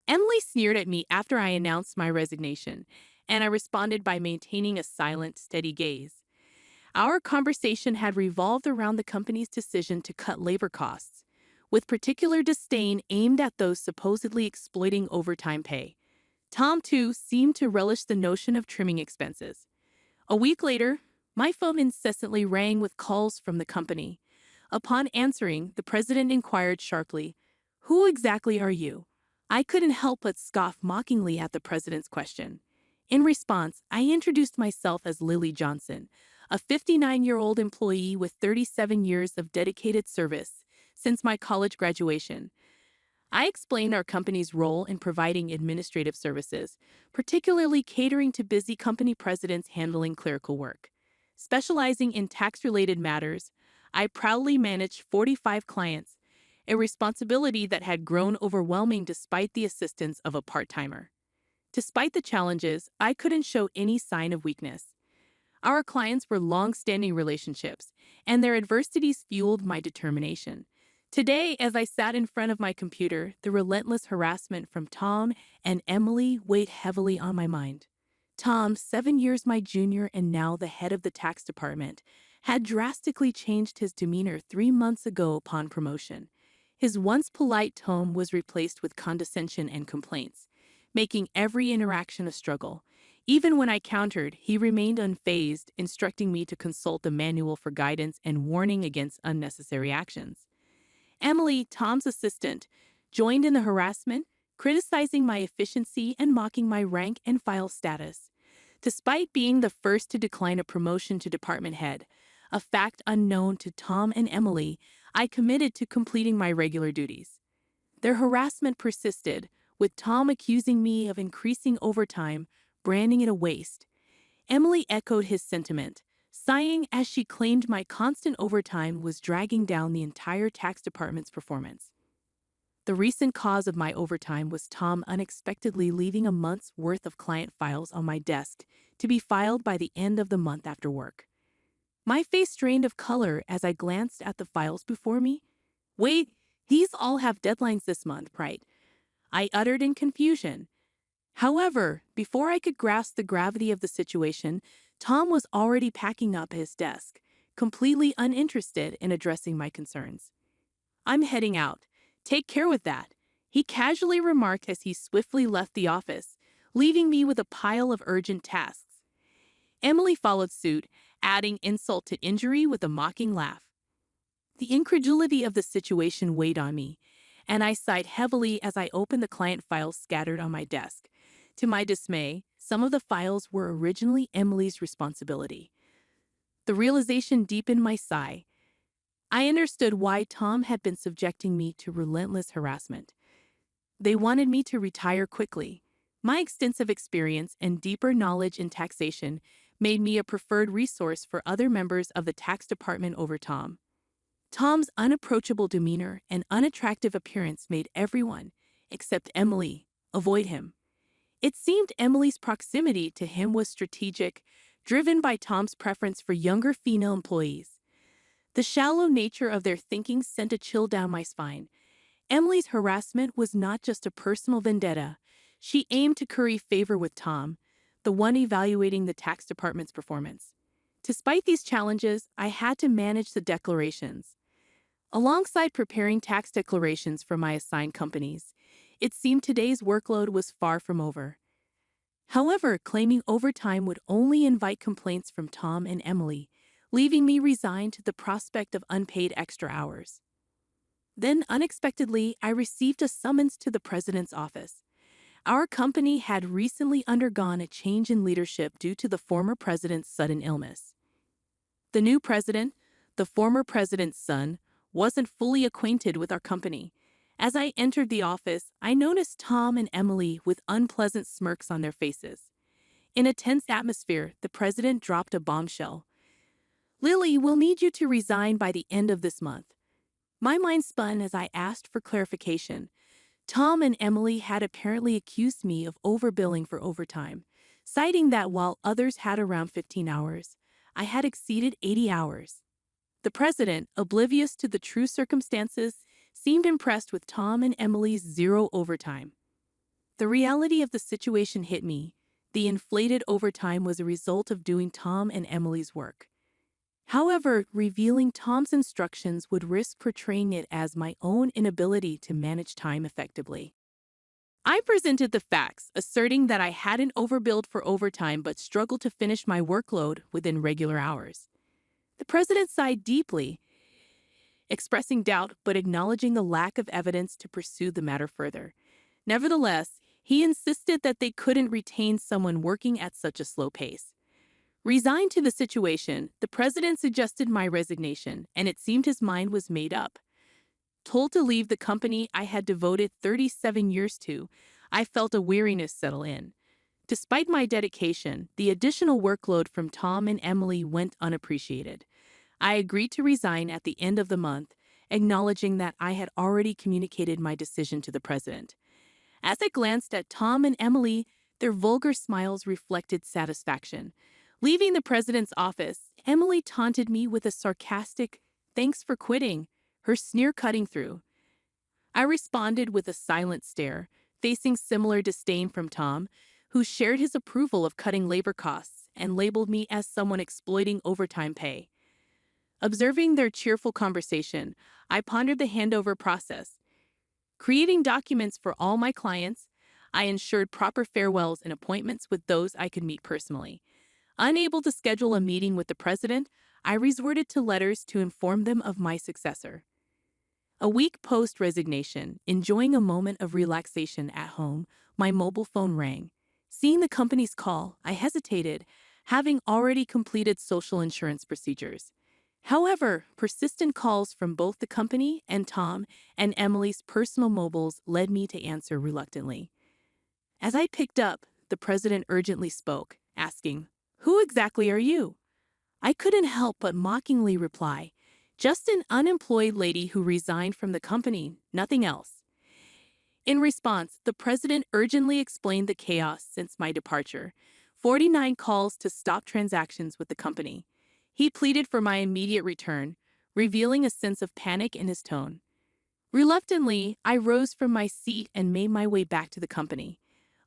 Emily sneered at me after I announced my resignation, and I responded by maintaining a silent, steady gaze. Our conversation had revolved around the company's decision to cut labor costs, with particular disdain aimed at those supposedly exploiting overtime pay. Tom, too, seemed to relish the notion of trimming expenses. A week later, my phone incessantly rang with calls from the company. Upon answering, the president inquired sharply, "Who exactly are you?" I couldn't help but scoff mockingly at the president's question. In response, I introduced myself as Lily Johnson, a 59-year-old employee with 37 years of dedicated service since my college graduation. I explained our company's role in providing administrative services, particularly catering to busy company presidents handling clerical work. Specializing in tax-related matters, I proudly managed 45 clients, a responsibility that had grown overwhelming despite the assistance of a part-timer. Despite the challenges, I couldn't show any sign of weakness. Our clients were long-standing relationships, and their adversities fueled my determination. Today, as I sat in front of my computer, the relentless harassment from Tom and Emily weighed heavily on my mind. Tom, 7 years my junior and now the head of the tax department, had drastically changed his demeanor 3 months ago upon promotion. His once polite tone was replaced with condescension and complaints, making every interaction a struggle. Even when I countered, he remained unfazed, instructing me to consult the manual for guidance and warning against unnecessary actions. Emily, Tom's assistant, joined in the harassment, criticizing my efficiency and mocking my rank and file status. Despite being the first to decline a promotion to department head, a fact unknown to Tom and Emily, I committed to completing my regular duties. Their harassment persisted, with Tom accusing me of increasing overtime, branding it a waste. Emily echoed his sentiment, sighing as she claimed my constant overtime was dragging down the entire tax department's performance. The recent cause of my overtime was Tom unexpectedly leaving a month's worth of client files on my desk to be filed by the end of the month after work. My face drained of color as I glanced at the files before me. "Wait, these all have deadlines this month, right?" I uttered in confusion. However, before I could grasp the gravity of the situation, Tom was already packing up his desk, completely uninterested in addressing my concerns. "I'm heading out. Take care with that," he casually remarked as he swiftly left the office, leaving me with a pile of urgent tasks. Emily followed suit, adding insult to injury with a mocking laugh. The incredulity of the situation weighed on me, and I sighed heavily as I opened the client files scattered on my desk. To my dismay, some of the files were originally Emily's responsibility. The realization deepened my sigh. I understood why Tom had been subjecting me to relentless harassment. They wanted me to retire quickly. My extensive experience and deeper knowledge in taxation made me a preferred resource for other members of the tax department over Tom. Tom's unapproachable demeanor and unattractive appearance made everyone, except Emily, avoid him. It seemed Emily's proximity to him was strategic, driven by Tom's preference for younger female employees. The shallow nature of their thinking sent a chill down my spine. Emily's harassment was not just a personal vendetta. She aimed to curry favor with Tom, the one evaluating the tax department's performance. Despite these challenges, I had to manage the declarations. Alongside preparing tax declarations for my assigned companies, it seemed today's workload was far from over. However, claiming overtime would only invite complaints from Tom and Emily, leaving me resigned to the prospect of unpaid extra hours. Then, unexpectedly, I received a summons to the president's office. Our company had recently undergone a change in leadership due to the former president's sudden illness. The new president, the former president's son, wasn't fully acquainted with our company. As I entered the office, I noticed Tom and Emily with unpleasant smirks on their faces. In a tense atmosphere, the president dropped a bombshell. "Lily, we'll need you to resign by the end of this month." My mind spun as I asked for clarification. Tom and Emily had apparently accused me of overbilling for overtime, citing that while others had around 15 hours, I had exceeded 80 hours. The president, oblivious to the true circumstances, seemed impressed with Tom and Emily's zero overtime. The reality of the situation hit me. The inflated overtime was a result of doing Tom and Emily's work. However, revealing Tom's instructions would risk portraying it as my own inability to manage time effectively. I presented the facts, asserting that I hadn't overbilled for overtime but struggled to finish my workload within regular hours. The president sighed deeply, expressing doubt but acknowledging the lack of evidence to pursue the matter further. Nevertheless, he insisted that they couldn't retain someone working at such a slow pace. Resigned to the situation, the president suggested my resignation, and it seemed his mind was made up. Told to leave the company I had devoted 37 years to, I felt a weariness settle in. Despite my dedication, the additional workload from Tom and Emily went unappreciated. I agreed to resign at the end of the month, acknowledging that I had already communicated my decision to the president. As I glanced at Tom and Emily, their vulgar smiles reflected satisfaction. Leaving the president's office, Emily taunted me with a sarcastic, "Thanks for quitting," her sneer cutting through. I responded with a silent stare, facing similar disdain from Tom, who shared his approval of cutting labor costs and labeled me as someone exploiting overtime pay. Observing their cheerful conversation, I pondered the handover process. Creating documents for all my clients, I ensured proper farewells and appointments with those I could meet personally. Unable to schedule a meeting with the president, I resorted to letters to inform them of my successor. A week post-resignation, enjoying a moment of relaxation at home, my mobile phone rang. Seeing the company's call, I hesitated, having already completed social insurance procedures. However, persistent calls from both the company and Tom and Emily's personal mobiles led me to answer reluctantly. As I picked up, the president urgently spoke, asking, "Who exactly are you?" I couldn't help but mockingly reply, "Just an unemployed lady who resigned from the company, nothing else." In response, the president urgently explained the chaos since my departure, 49 calls to stop transactions with the company. He pleaded for my immediate return, revealing a sense of panic in his tone. Reluctantly, I rose from my seat and made my way back to the company.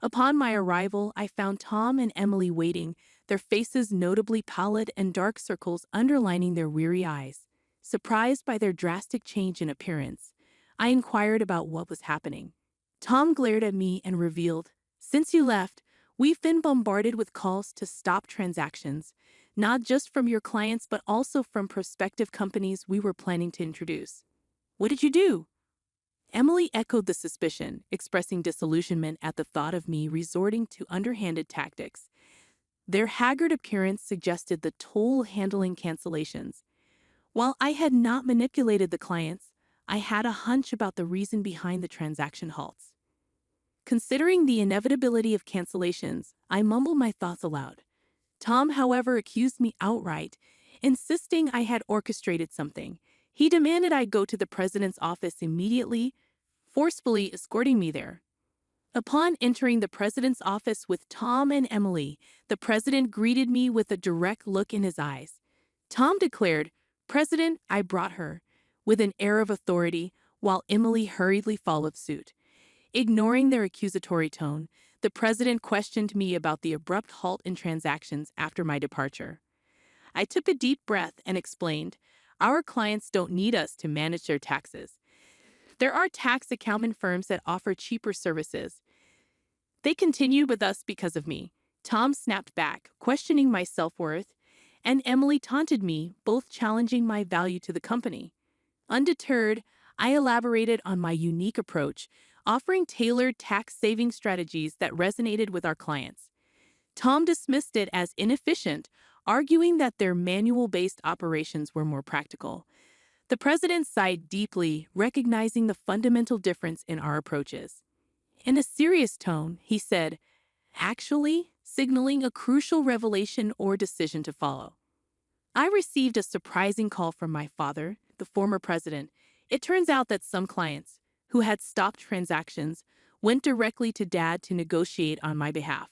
Upon my arrival, I found Tom and Emily waiting, their faces notably pallid and dark circles underlining their weary eyes. Surprised by their drastic change in appearance, I inquired about what was happening. Tom glared at me and revealed, "Since you left, we've been bombarded with calls to stop transactions, not just from your clients but also from prospective companies we were planning to introduce." "What did you do?" Emily echoed the suspicion, expressing disillusionment at the thought of me resorting to underhanded tactics. Their haggard appearance suggested the toll handling cancellations. While I had not manipulated the clients, I had a hunch about the reason behind the transaction halts. Considering the inevitability of cancellations, I mumbled my thoughts aloud. Tom, however, accused me outright, insisting I had orchestrated something. He demanded I go to the president's office immediately, forcefully escorting me there. Upon entering the president's office with Tom and Emily, the president greeted me with a direct look in his eyes. Tom declared, "President, I brought her," with an air of authority, while Emily hurriedly followed suit. Ignoring their accusatory tone, the president questioned me about the abrupt halt in transactions after my departure. I took a deep breath and explained, "Our clients don't need us to manage their taxes. There are tax accounting firms that offer cheaper services. They continued with us because of me." Tom snapped back, questioning my self-worth, and Emily taunted me, both challenging my value to the company. Undeterred, I elaborated on my unique approach, offering tailored tax-saving strategies that resonated with our clients. Tom dismissed it as inefficient, arguing that their manual-based operations were more practical. The president sighed deeply, recognizing the fundamental difference in our approaches. In a serious tone, he said, "Actually," signaling a crucial revelation or decision to follow. I received a surprising call from my father, the former president. It turns out that some clients, who had stopped transactions, went directly to Dad to negotiate on my behalf.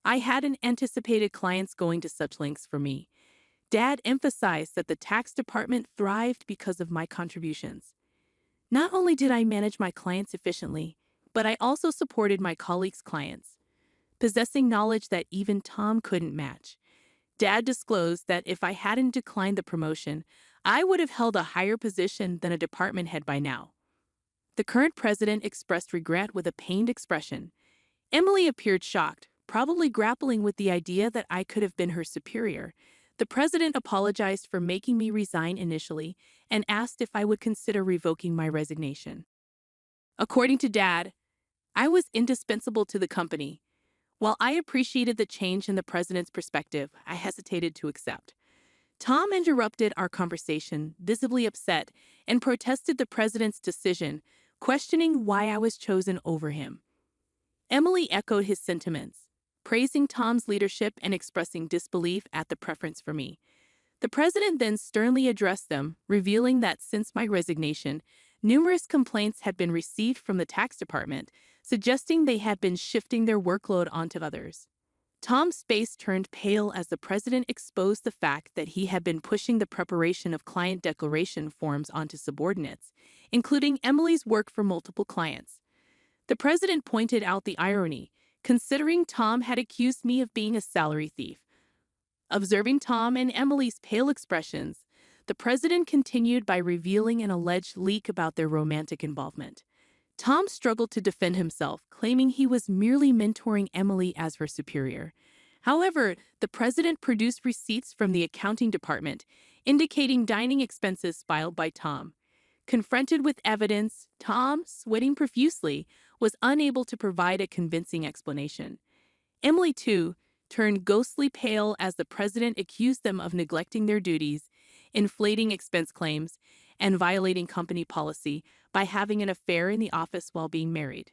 I hadn't anticipated clients going to such lengths for me. Dad emphasized that the tax department thrived because of my contributions. Not only did I manage my clients efficiently, but I also supported my colleagues' clients, possessing knowledge that even Tom couldn't match. Dad disclosed that if I hadn't declined the promotion, I would have held a higher position than a department head by now. The current president expressed regret with a pained expression. Emily appeared shocked, probably grappling with the idea that I could have been her superior. The president apologized for making me resign initially and asked if I would consider revoking my resignation. According to Dad, I was indispensable to the company. While I appreciated the change in the president's perspective, I hesitated to accept. Tom interrupted our conversation, visibly upset, and protested the president's decision, questioning why I was chosen over him. Emily echoed his sentiments, praising Tom's leadership and expressing disbelief at the preference for me. The president then sternly addressed them, revealing that since my resignation, numerous complaints had been received from the tax department, suggesting they had been shifting their workload onto others. Tom's face turned pale as the president exposed the fact that he had been pushing the preparation of client declaration forms onto subordinates, including Emily's work for multiple clients. The president pointed out the irony, considering Tom had accused me of being a salary thief. Observing Tom and Emily's pale expressions, the president continued by revealing an alleged leak about their romantic involvement. Tom struggled to defend himself, claiming he was merely mentoring Emily as her superior. However, the president produced receipts from the accounting department, indicating dining expenses filed by Tom. Confronted with evidence, Tom, sweating profusely, was unable to provide a convincing explanation. Emily, too, turned ghostly pale as the president accused them of neglecting their duties, inflating expense claims, and violating company policy by having an affair in the office while being married.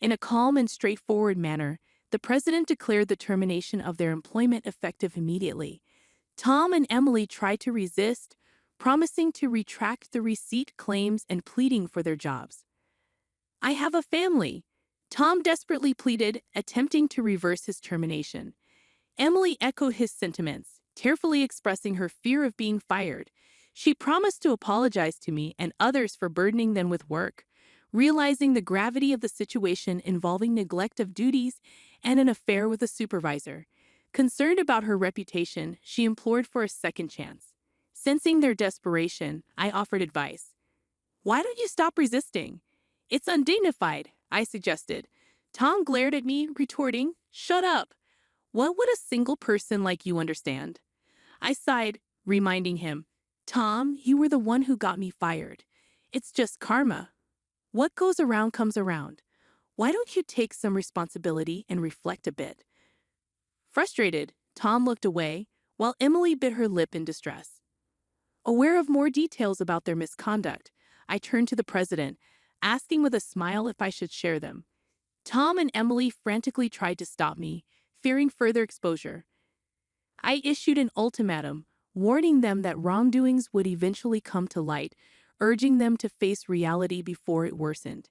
In a calm and straightforward manner, the president declared the termination of their employment effective immediately. Tom and Emily tried to resist, promising to retract the receipt claims and pleading for their jobs. "I have a family," Tom desperately pleaded, attempting to reverse his termination. Emily echoed his sentiments, tearfully expressing her fear of being fired. She promised to apologize to me and others for burdening them with work, realizing the gravity of the situation involving neglect of duties and an affair with a supervisor. Concerned about her reputation, she implored for a second chance. Sensing their desperation, I offered advice. "Why don't you stop resisting? It's undignified," I suggested. Tom glared at me, retorting, "Shut up. What would a single person like you understand?" I sighed, reminding him, "Tom, you were the one who got me fired. It's just karma. What goes around comes around. Why don't you take some responsibility and reflect a bit?" Frustrated, Tom looked away, while Emily bit her lip in distress. Aware of more details about their misconduct, I turned to the president, asking with a smile if I should share them. Tom and Emily frantically tried to stop me, fearing further exposure. I issued an ultimatum, warning them that wrongdoings would eventually come to light, urging them to face reality before it worsened.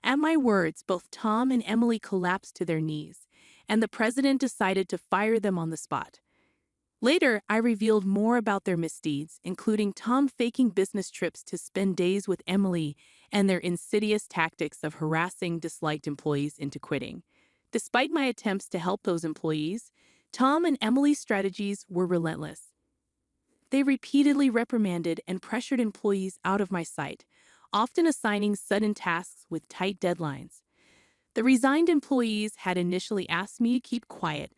At my words, both Tom and Emily collapsed to their knees, and the president decided to fire them on the spot. Later, I revealed more about their misdeeds, including Tom faking business trips to spend days with Emily and their insidious tactics of harassing disliked employees into quitting. Despite my attempts to help those employees, Tom and Emily's strategies were relentless. They repeatedly reprimanded and pressured employees out of my sight, often assigning sudden tasks with tight deadlines. The resigned employees had initially asked me to keep quiet,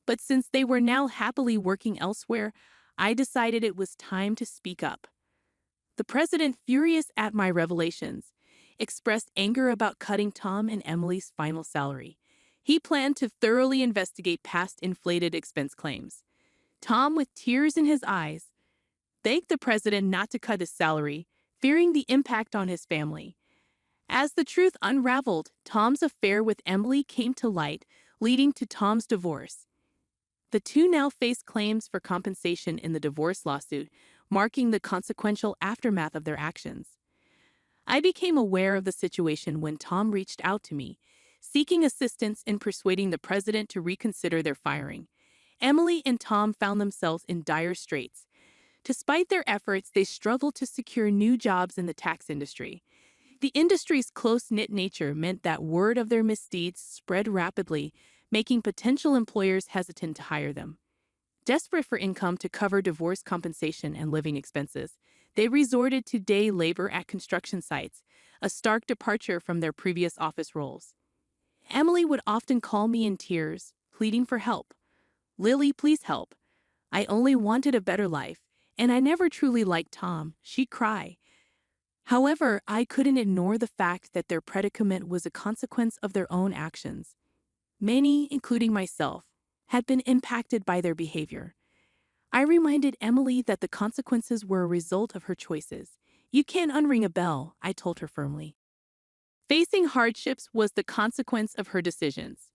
but since they were now happily working elsewhere, I decided it was time to speak up. The president, furious at my revelations, expressed anger about cutting Tom and Emily's final salary. He planned to thoroughly investigate past inflated expense claims. Tom, with tears in his eyes, begged the president not to cut his salary, fearing the impact on his family. As the truth unraveled, Tom's affair with Emily came to light, leading to Tom's divorce. The two now face claims for compensation in the divorce lawsuit, marking the consequential aftermath of their actions. I became aware of the situation when Tom reached out to me, seeking assistance in persuading the president to reconsider their firing. Emily and Tom found themselves in dire straits. Despite their efforts, they struggled to secure new jobs in the tax industry. The industry's close-knit nature meant that word of their misdeeds spread rapidly, making potential employers hesitant to hire them. Desperate for income to cover divorce compensation and living expenses, they resorted to day labor at construction sites, a stark departure from their previous office roles. Emily would often call me in tears, pleading for help. "Lily, please help. I only wanted a better life, and I never truly liked Tom," she'd cry. However, I couldn't ignore the fact that their predicament was a consequence of their own actions. Many, including myself, had been impacted by their behavior. I reminded Emily that the consequences were a result of her choices. "You can't unring a bell," I told her firmly. Facing hardships was the consequence of her decisions.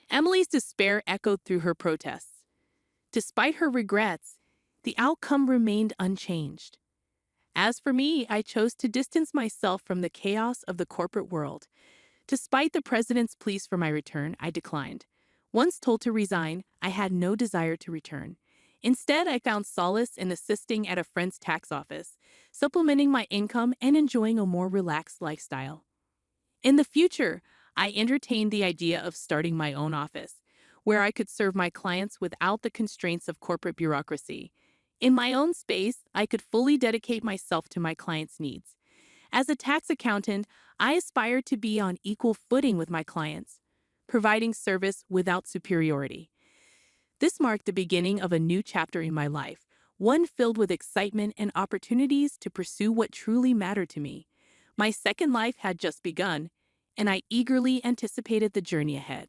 Emily's despair echoed through her protests. Despite her regrets, the outcome remained unchanged. As for me, I chose to distance myself from the chaos of the corporate world. Despite the president's pleas for my return, I declined. Once told to resign, I had no desire to return. Instead, I found solace in assisting at a friend's tax office, supplementing my income and enjoying a more relaxed lifestyle. In the future, I entertained the idea of starting my own office, where I could serve my clients without the constraints of corporate bureaucracy. In my own space, I could fully dedicate myself to my clients' needs. As a tax accountant, I aspired to be on equal footing with my clients, providing service without superiority. This marked the beginning of a new chapter in my life, one filled with excitement and opportunities to pursue what truly mattered to me. My second life had just begun, and I eagerly anticipated the journey ahead.